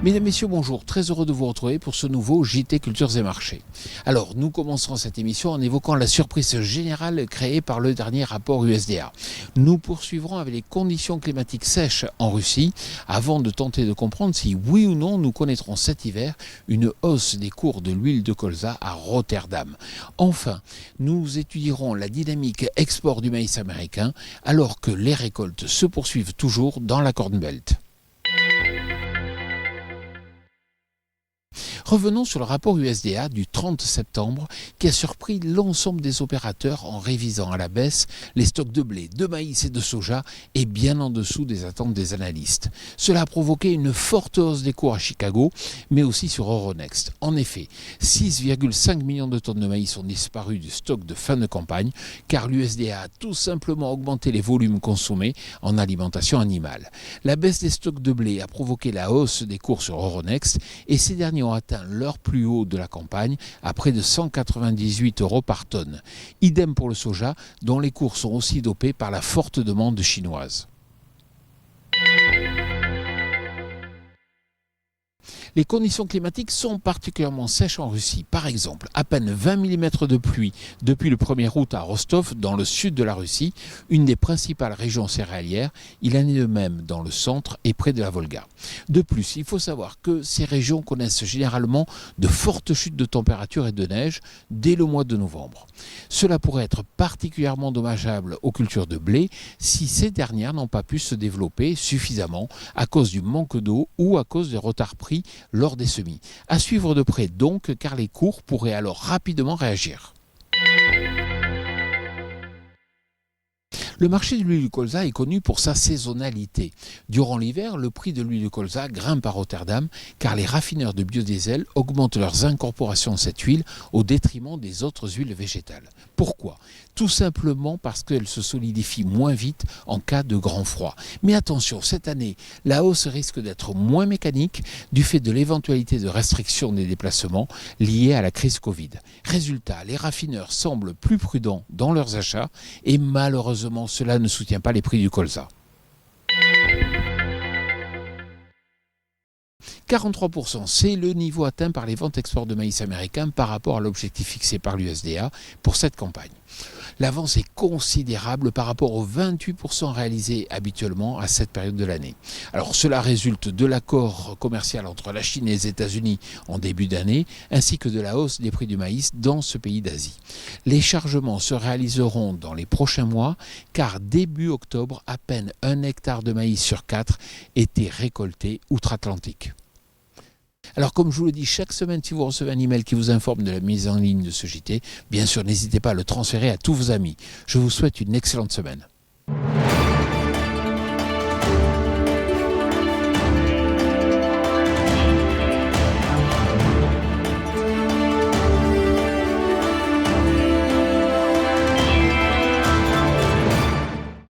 Mesdames, Messieurs, bonjour. Très heureux de vous retrouver pour ce nouveau JT Cultures et Marchés. Alors, nous commencerons cette émission en évoquant la surprise générale créée par le dernier rapport USDA. Nous poursuivrons avec les conditions climatiques sèches en Russie avant de tenter de comprendre si oui ou non nous connaîtrons cet hiver une hausse des cours de l'huile de colza à Rotterdam. Enfin, nous étudierons la dynamique export du maïs américain alors que les récoltes se poursuivent toujours dans la Corn Belt. Revenons sur le rapport USDA du 30 septembre qui a surpris l'ensemble des opérateurs en révisant à la baisse les stocks de blé, de maïs et de soja et bien en dessous des attentes des analystes. Cela a provoqué une forte hausse des cours à Chicago, mais aussi sur Euronext. En effet, 6,5 millions de tonnes de maïs ont disparu du stock de fin de campagne car l'USDA a tout simplement augmenté les volumes consommés en alimentation animale. La baisse des stocks de blé a provoqué la hausse des cours sur Euronext et ces derniers ont atteint leur plus haut de la campagne à près de 198 € par tonne. Idem pour le soja, dont les cours sont aussi dopés par la forte demande chinoise. Les conditions climatiques sont particulièrement sèches en Russie. Par exemple, à peine 20 mm de pluie depuis le 1er août à Rostov, dans le sud de la Russie, une des principales régions céréalières. Il en est de même dans le centre et près de la Volga. De plus, il faut savoir que ces régions connaissent généralement de fortes chutes de température et de neige dès le mois de novembre. Cela pourrait être particulièrement dommageable aux cultures de blé si ces dernières n'ont pas pu se développer suffisamment à cause du manque d'eau ou à cause des retards pris lors des semis. À suivre de près donc, car les cours pourraient alors rapidement réagir. Le marché de l'huile de colza est connu pour sa saisonnalité. Durant l'hiver, le prix de l'huile de colza grimpe à Rotterdam car les raffineurs de biodiesel augmentent leurs incorporations de cette huile au détriment des autres huiles végétales. Pourquoi ? Tout simplement parce qu'elle se solidifie moins vite en cas de grand froid. Mais attention, cette année, la hausse risque d'être moins mécanique du fait de l'éventualité de restrictions des déplacements liées à la crise Covid. Résultat, les raffineurs semblent plus prudents dans leurs achats et malheureusement, cela ne soutient pas les prix du colza. 43%, c'est le niveau atteint par les ventes export de maïs américain par rapport à l'objectif fixé par l'USDA pour cette campagne. L'avance est considérable par rapport aux 28% réalisés habituellement à cette période de l'année. Alors cela résulte de l'accord commercial entre la Chine et les États-Unis en début d'année, ainsi que de la hausse des prix du maïs dans ce pays d'Asie. Les chargements se réaliseront dans les prochains mois, car début octobre, à peine 1 hectare de maïs sur 4 était récolté outre-Atlantique. Alors comme je vous le dis chaque semaine, si vous recevez un email qui vous informe de la mise en ligne de ce JT, bien sûr n'hésitez pas à le transférer à tous vos amis. Je vous souhaite une excellente semaine.